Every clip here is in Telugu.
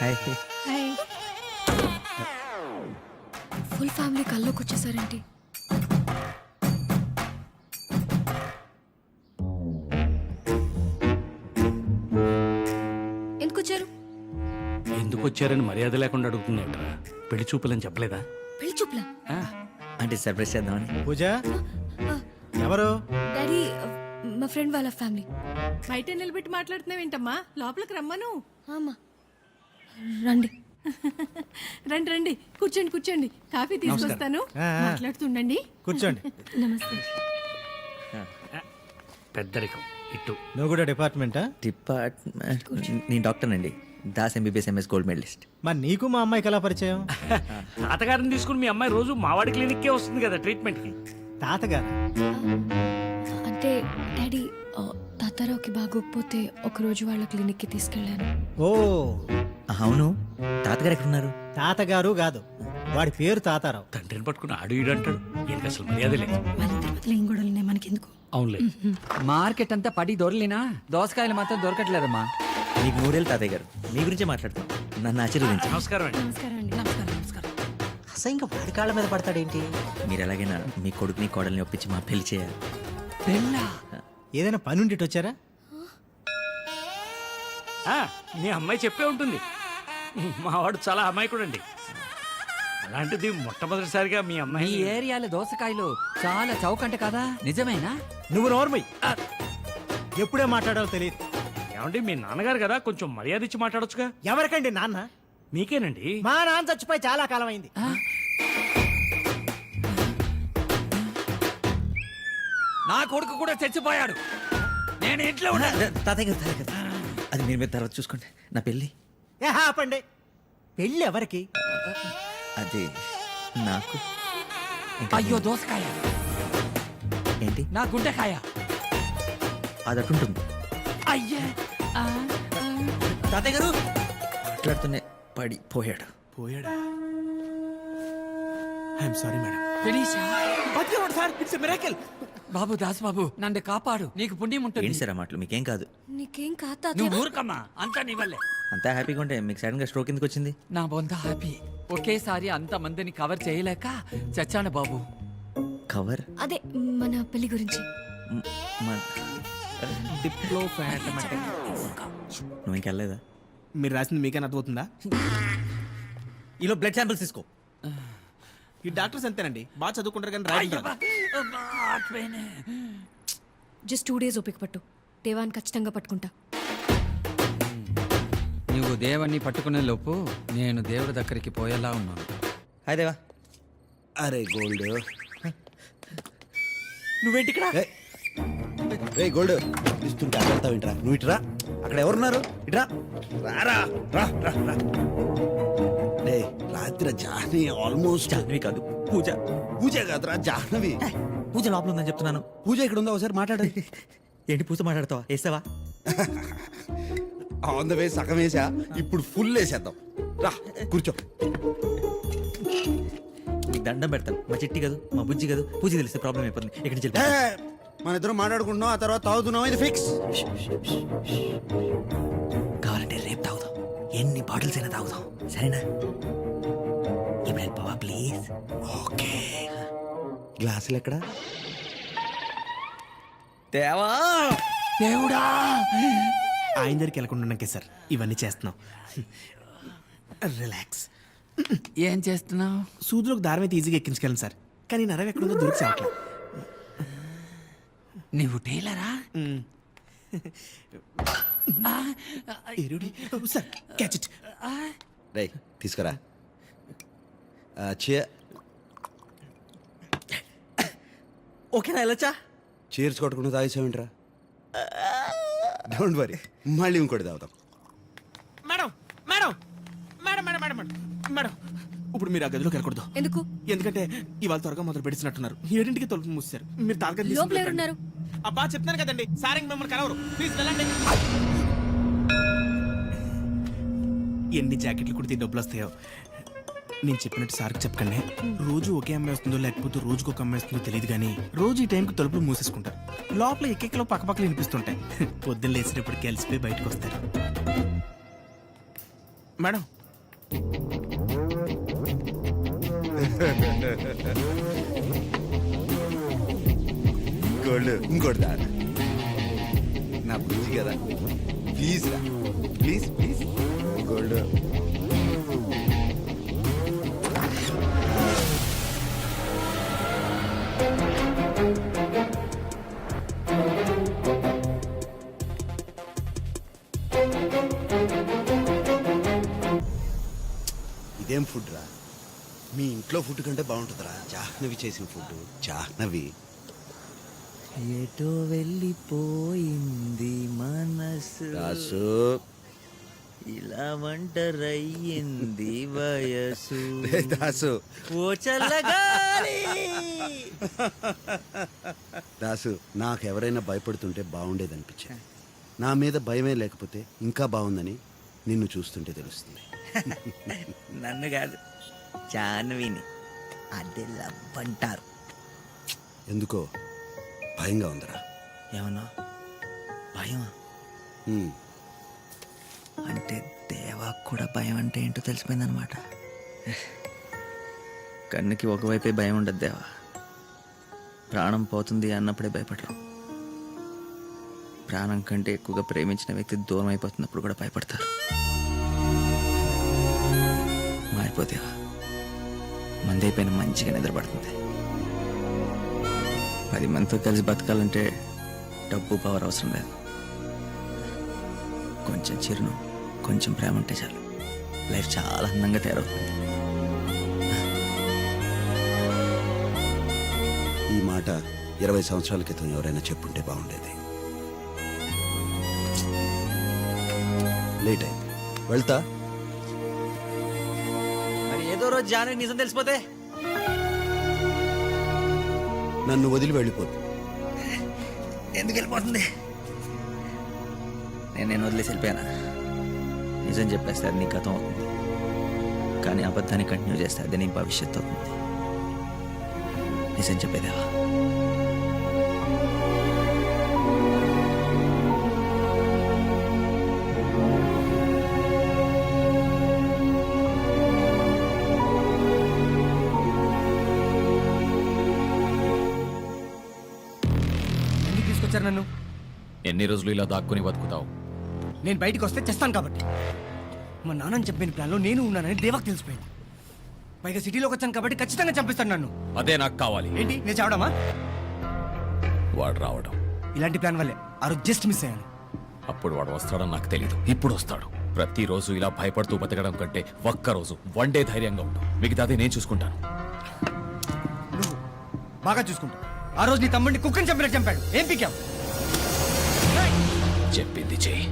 హాయ్. హాయ్. ఫుల్ ఫ్యామిలీ కల్లోకి వచ్చేసారేంటి? ఎందుకు వచ్చారు? ఎందుకు వచ్చారని మర్యాద లేకుండా అడుగుతున్నావుట్రా. పెళ్లి చూపులని చెప్పలేదా? పెళ్లి చూపులా? అంటే సర్ప్రైజ్ చేద్దామని. పూజ ఎవరు? డాడీ మా ఫ్రెండ్ వాళ్ళ ఫ్యామిలీ. బయట నిలబెట్టి మాట్లాడుతున్నావేంటమ్మా? లోపలికి రమ్మను. అమ్మా రండి. రండి రండి, కూర్చోండి కూర్చోండి, కాఫీ తీసుకొస్తాను. మాట్లాడుతుండండి. కూర్చోండి. నమస్తే. పెద్దరికం ఇటు. నువ్వు కూడా డిపార్ట్మెంటా? డిపార్ట్మెంట్ నేను డాక్టర్ అండి. Das MBBS MS gold medalist. మరి నీకు మా అమ్మాయికి ఎలా పరిచయం? తాతగారిని తీసుకుని మీ అమ్మాయి రోజు మావాడి క్లినిక్కే వస్తుంది కదా ట్రీట్మెంట్కి. తాతగారు అంటే డాడీ తాతారావుకి బాగోకపోతే ఒకరోజు వాళ్ళ క్లినిక్కి తీసుకెళ్ళాను. ఓ అవును, తాతగారు ఎక్కడున్నారు? తాతగారు కాదు, వాడి పేరు తాతారావు. తండ్రిని పట్టుకుని ఆడు ఈడు అంటాడు. ఈయనకి అసలు మర్యాద లేదు. మన తిరుపతిలో ఏం గొడవలున్నాయి మనకెందుకు? అవునులే. మార్కెట్ అంతా పడి దొరలేనా, దోసకాయలు మాత్రం దొరకట్లేదమ్మా. మీకు 3 ఏళ్ళు తాతయ్య గారు. మీ గురించే మాట్లాడతాం. నన్ను ఆశీర్వదించండి. నమస్కారం అండి. నమస్కారం అండి. నమస్కారం. అసలు ఇంకా వాడి కాళ్ళ మీద పడతాడేంటి? మీరు ఎలాగైనా మీ కొడుకుని కోడల్ని ఒప్పించి మా పెళ్లి చేయాలి. పెళ్ళా? ఏదైనా పని ఉండి వచ్చారా? మీ అమ్మాయి చెప్పే ఉంటుంది. మావాడు చాలా అమాయకుడండి. అలాంటిది మొట్టమొదటిసారిగా మీ ఈ అమ్మాయి ఏరియాలో దోసకాయలు చాలా చౌకంట కదా, నిజమేనా? నువ్వు నోర్మయ్యి. ఎప్పుడే మాట్లాడాలో తెలియదు. ఏమండి మీ నాన్నగారు కదా, కొంచెం మర్యాద ఇచ్చి మాట్లాడొచ్చుగా. ఎవరికండి నాన్న? మీకేనండి. మా నాన్న చచ్చిపోయి చాలా కాలం అయింది. నా కొడుకు కూడా చచ్చిపోయాడు. నేను ఇంట్లో ఉన్నా. తాతయ్య గారు, తాతయ్య గారు, అది మీరు మీద తర్వాత చూసుకోండి. నా పెళ్ళి ఆపండి. పెళ్ళి ఎవరికి? అది నాకు. అయ్యో దోసకాయ, ఏంటి? నా గుండెకాయ. అది అటుంటుంది. అయ్యే తాతయ్య గారు మాట్లాడుతూనే పడిపోయాడు. పోయాడా? I'm sorry madam. ఫినిషా? బతికేవాడు sir. It's miracle. Babu Das Babu, నన్ను కాపాడు, నీకు పుణ్యం ఉంటుంది. ఏంటి సార్ ఆ మాటలు? మీకేం కాదు. నీకేం కాదు నువ్వు ఊరుకమ్మా, అంతా నీ వల్లే. అంతా హ్యాపీగా ఉంటే మీకు సడన్ గా స్ట్రోక్ ఎందుకు వచ్చింది? నా బొంద హ్యాపీ. ఒకేసారి అంత మందిని కవర్ చేయలేక చచ్చాను బాబు. కవర్? అదే మన పెళ్లి గురించి. నువ్వు ఇంకెళ్ళలేదా? మీరు రాసింది మీకేనా అర్థమవుతుందా? ఈలో బ్లడ్ శాంపిల్స్ తీసుకో. ఈ డాక్టర్స్ అంతేనండి, బాగా చదువుకుంటారు కానీ అయ్యో, రాయడం బాట్ పెయిన్. జస్ట్ 2 days ఓపిక పట్టు. దేవాన్ని ఖచ్చితంగా పట్టుకుంటా. నువ్వు దేవుణ్ణి పట్టుకునే లోపు నేను దేవుడి దగ్గరికి పోయేలా ఉన్నాను. హాయ్ దేవా. అరే గోల్డ్, నువ్వేంటి ఇక్కడ? రే గోల్డ్, ఇస్తుంటే అడతావు ఇంట్రా. నువ్వు ఇట్రా. అక్కడ ఎవరున్నారు? ఇట్రా. రారా, రా రా రా. రే రాత్రి జాహ్నవి ఆల్మోస్ట్. జాహ్నవి కాదు, పూజ. పూజ కాదురా, జాహ్నవి. పూజ లోపల ఉందని చెప్తున్నాను. పూజ ఇక్కడ ఉందా? ఒకసారి మాట్లాడు. ఏంటి పూజ మాట్లాడతావా? వేసావా? ఆన్ ద వే సగం వేసా, ఇప్పుడు ఫుల్ వేసేద్దాం. రా కూర్చో. నీకు దండం పెడతాను. మా చిట్టి కాదు, మా బుజ్జి కాదు. పూజ తెలిస్తే ప్రాబ్లం అయిపోతుంది. ఇక్కడి నుంచి ఏ, మన ఇద్దరం మాట్లాడుకుంటున్నాం, ఆ తర్వాత తాగుతున్నాం. ఇది ఫిక్స్. కావాలంటే రేపు తాగుదాం. ఎన్ని బాటిల్స్ అయినా తాగుదాం, సరేనా? ఇప్పుడు వెళ్ళిపోవా ప్లీజ్. ఓకే. గ్లాసులు ఎక్కడ? దేవా, దేవుడా, ఆయన దగ్గరికి వెళ్ళకుండా సార్ ఇవన్నీ చేస్తున్నాం. రిలాక్స్. ఏం చేస్తున్నావు? సూదులకు దారం అయితే ఈజీగా ఎక్కించగలను సార్, కానీ నరవ ఎక్కడుందో దొరికి చావట్లేదు. నువ్వు టైలరా? Sir catch it. రే తీసుకురా. ఓకేనా? వెళ్ళొచ్చా? చీర్స్ కొట్టకుండా తాగేసావేంట్రా? డోంట్ వరీ, మళ్ళీ ఇంకోటి తాగుతాం. Madam madam madam madam madam madam, ఇప్పుడు మీరు ఆ గదిలోకి వెళ్ళకూడదు. ఎందుకు? ఎందుకంటే ఇవాళ త్వరగా మొదలు పెడుతున్నట్టున్నారు. 7ంటికి తలుపు మూసారు. మీరు తారగా లోపల ఎవరున్నారు? అబ్బా చెప్తాను కదండి, సార్ మిమ్మల్ని కలవరు. ప్లీజ్ వెళ్ళండి. ఎన్ని జాకెట్లు కుడితే డబ్బులు వస్తాయో. నేను చెప్పినట్టు సార్కి చెప్పకండి. రోజు ఒకే అమ్మాయి వస్తుందో లేకపోతే రోజుకు ఒక అమ్మాయి వస్తుందో తెలియదు, కానీ రోజు ఈ టైంకి తలుపులు మూసేసుకుంటారు. లోపల ఎక్కెక్కలో పక్కపక్కలు వినిపిస్తుంటాయి. పొద్దున్న లేచినప్పుడు కలిసిపోయి బయటకు వస్తారు. మేడం గోల్డ్ ఇంకోటి దా నా బుజ్జి కదా ప్లీజ్ రా ప్లీజ్ ప్లీజ్ గోల్డ్ ఇదేం ఫుడ్ రా మీ ఇంట్లో ఫుడ్ కంటే బాగుంటుందిరా జాహ్నవి చేసిన ఫుడ్ జాహ్నవి ఎటో వెళ్ళిపోయింది మనసు రాసు ఇలా ఒంటరయ్యింది వయసు దాసు ఓ చల్లగాలి దాసు నాకు ఎవరైనా భయపడుతుంటే బాగుండేదనిపించింది నా మీద భయమే లేకపోతే ఇంకా బాగుందని నిన్ను చూస్తుంటే తెలుస్తుంది నన్ను కాదు జాహ్నవిని అదే లవ్ అంటారు. ఎందుకో భయంగా ఉందిరా ఏమన్నా భయమా? హ్మ్. అంటే దేవా కూడా భయం అంటే ఏంటో తెలిసిపోయిందనమాట. కన్నుకి ఒకవైపే భయం ఉండదు దేవా. ప్రాణం పోతుంది అన్నప్పుడే భయపడరు. ప్రాణం కంటే ఎక్కువగా ప్రేమించిన వ్యక్తి దూరం అయిపోతున్నప్పుడు కూడా భయపడతారు. మారిపోతేవా మందైపోయిన మంచిగా నిద్రపడుతుంది. 10 మందితో కలిసి బతకాలంటే డబ్బు పవర్ అవసరం లేదు. కొంచెం చిరును కొంచెం ప్రేమ ఉంటే చాలు లైఫ్ చాలా అందంగా తయారవుతుంది. ఈ మాట 20 సంవత్సరాల క్రితం ఎవరైనా చెప్పుంటే బాగుండేది. లేట్ అయింది, వెళ్తా. మరి ఏదో రోజు జానకి నిజం తెలిసిపోతే నన్ను వదిలి వెళ్ళిపోదు. ఎందుకు వెళ్ళిపోతుంది? నేను వదిలేసి వెళ్ళిపోయానా? నిజం చెప్పేస్తే అది నీ గతం అవుతుంది, కానీ అబద్ధాన్ని కంటిన్యూ చేస్తే అది నీ భవిష్యత్తు అవుతుంది. నిజం చెప్పేదేవా. ఎందుకు తీసుకొచ్చారు నన్ను? ఎన్ని రోజులు ఇలా దాక్కుని బతుకుతావు? నేను బయటికి వస్తే చేస్తాను కాబట్టి. మా నాన్నని చెప్పిన ప్లాన్లో నేను ఉన్నానని దేవాకు తెలిసిపోయింది. పైగా సిటీలోకి వచ్చాను కాబట్టి ఖచ్చితంగా చంపిస్తాను నన్ను. అదే నాకు కావాలి. ఏంటి నేను చావడమా? వాడు రావడం. ఇలాంటి ప్లాన్ వల్లే ఆ రోజు జస్ట్ మిస్ అయ్యాను. అప్పుడు వాడు వస్తాడని నాకు తెలియదు. ఇప్పుడు వస్తాడు. ప్రతిరోజు ఇలా భయపడుతూ బతకడం కంటే ఒక్కరోజు వన్ డే ధైర్యంగా ఉండు. మిగతాది నేను చూసుకుంటాను. నువ్వు బాగా చూసుకుంటావు. ఆ రోజు నీ తమ్ముడిని కుక్కని చంపినట్టు చంపాడు. ఏం పీకావు? చెప్పింది చెయ్యి,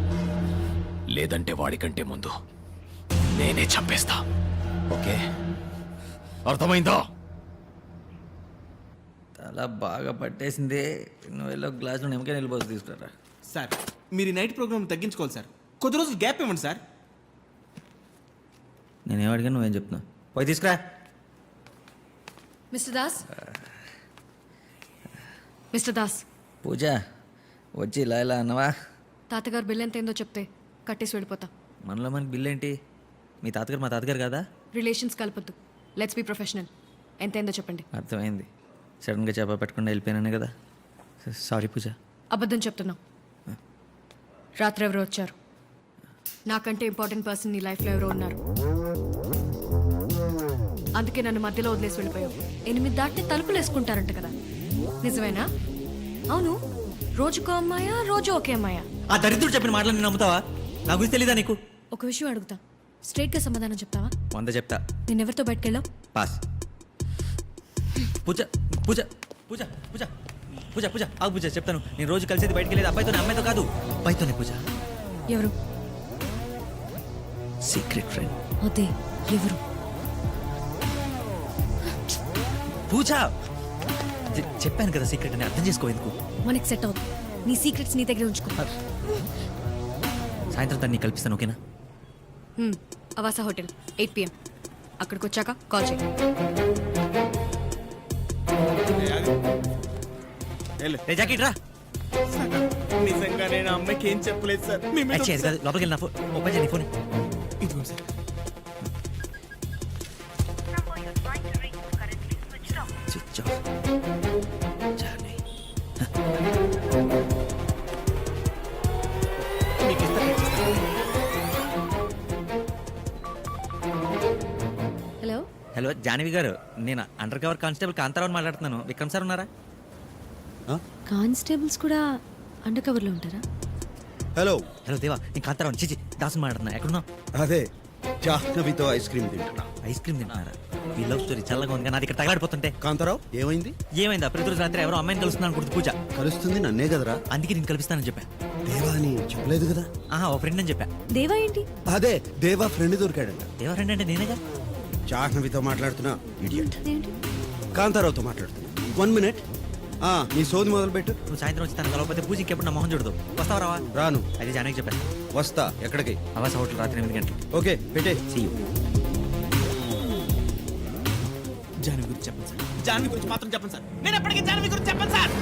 లేదంటే వాడికంటే ముందు నేనే చంపేస్తా. ఓకే, అర్థమైందా? అలా బాగా పట్టేసింది. నువ్వు వెళ్ళి ఒక గ్లాసులో నిమ్మకాయ నిలబోతు తీసుకురా. సార్ మీరు ఈ నైట్ ప్రోగ్రామ్ తగ్గించుకోవాలి సార్. కొద్ది రోజులు గ్యాప్ ఇవ్వండి సార్. నేనేం అడిగాను నువ్వేం చెప్తున్నావు? పోయి తీసుకురా. మిస్టర్ దాస్, మిస్టర్ దాస్, పూజ వచ్చి ఇలా ఇలా అన్నవా? తాతగారు బిల్ ఎంత ఏందో చెప్తే కట్టేసి వెళ్ళిపోతా. మనలో మనకి బిల్ ఏంటి? మీ తాతగారు మా తాతగారు కాదా? రిలేషన్స్ కలపొద్దు. Let's be professional. ఎంత ఏందో చెప్పండి. అర్థమైంది. సడన్గా చేప పెట్టకుండా వెళ్ళిపోయానే కదా. సారీ పూజ. అబద్ధం చెప్తున్నావు. రాత్రి ఎవరో వచ్చారు. నాకంటే ఇంపార్టెంట్ పర్సన్ నీ లైఫ్లో ఎవరో ఉన్నారు. అందుకే నన్ను మధ్యలో వదిలేసి వెళ్ళిపోయావు. 8 దాటితే తలుపులు వేసుకుంటారంట కదా, నిజమేనా? అవును, రోజుకో అమ్మాయా, రోజు ఒకే అమ్మాయా? ఆ దరిద్రుడు చెప్పిన మాటలు నేను నమ్ముతావా? నా గురించి తెలీదా నీకు? ఒక విషయం అడుగుతా, స్ట్రైట్గా సమాధానం చెప్తావా? 100 చెప్తా. నేను ఎవరితో బయటకెళ్ళావు? పాస్. పూజ పూజ పూజ పూజ పూజ పూజ ఆగు పూజ, చెప్తాను. నేను రోజు కలిసేది బయటికి వెళ్ళేది అబ్బాయితోనే, అమ్మాయితో కాదు. అబ్బాయితోనే పూజ. ఎవరు? Secret friend. అదే ఎవరు? పూజ చెప్పాను కదా సీక్రెట్ అని, అర్థం చేసుకో. ఎందుకు మనకి సెట్ అవుతుంది. నీ సీక్రెట్స్ నీ దగ్గర ఉంచుకో. సాయంత్రం తను నీకు కల్పిస్తాను, ఓకేనా? Avasa hotel 8 PM. అక్కడికి వచ్చాక కాల్ చేయి. రే జాకెట్ రా. నిజంగా నేను ఆ అమ్మాయికి ఏం చెప్పలేదు సార్. లోపలికి వెళ్ళిన ఫోన్ ఓపెన్ చేయండి. ఫోన్ ఇదిగోండి సార్. హలో జానవి గారు, నేను అండర్ కవర్ కానిస్టేబుల్ కాంతారావు మాట్లాడుతున్నాను. విక్రమ్ సార్ ఉన్నారా? కానిస్టేబుల్స్ కూడా అండర్ కవర్లో ఉంటారా? హలో. హలో దేవా, నేను కాంతారావు చిచి దాసు మాట్లాడుతున్నా. ఎక్కడున్నా? అదే జాహ్నవితో ఐస్ క్రీమ్ తింటున్నా. ఐస్ క్రీమ్ తింటున్నారా? ఈ లవ్ స్టోరీ చల్లగా ఉంది, నాది ఇక్కడ తగలాడిపోతుంటే. కాంతారావు ఏమైంది? ఏమైందా? ప్రతిరోజు రాత్రి ఎవరో అమ్మాయిని కలుస్తున్నాను అనుకుంటుంది పూజ. కలుస్తుంది నన్నే కదరా. అందుకే నేను కల్పిస్తానని చెప్పా. దేవా అని చెప్పలేదు కదా. ఆహా, ఓ ఫ్రెండ్ అని చెప్పా. దేవా ఏంటి? అదే దేవా ఫ్రెండ్ దొరికాడంట. దేవా ఫ్రెండ్ అంటే నేనేగా. జాహ్నవితో మాట్లాడుతున్నా ఇడియట్. ఏంటి? కాంతారావుతో మాట్లాడుతున్నా. 1 minute. నీ సోది మొదలు పెట్టు. నువ్వు సాయంత్రం వచ్చి తను కలవకపోతే పూజ ఇంకెప్పుడు నా మొహం చూడదు. వస్తావా రావా? రాను. అది జానకి చెప్పాను. వస్తా. ఎక్కడికి? ఆవాస హోటల్ రాత్రి 8 గంటలకి. ఓకే పెట్టే. See you. జాన్వి గురించి చెప్పండి సార్. జాన్వి గురించి మాత్రం చెప్పండి సార్. నేను ఎప్పటికీ జాన్వి గురించి చెప్పండి సార్.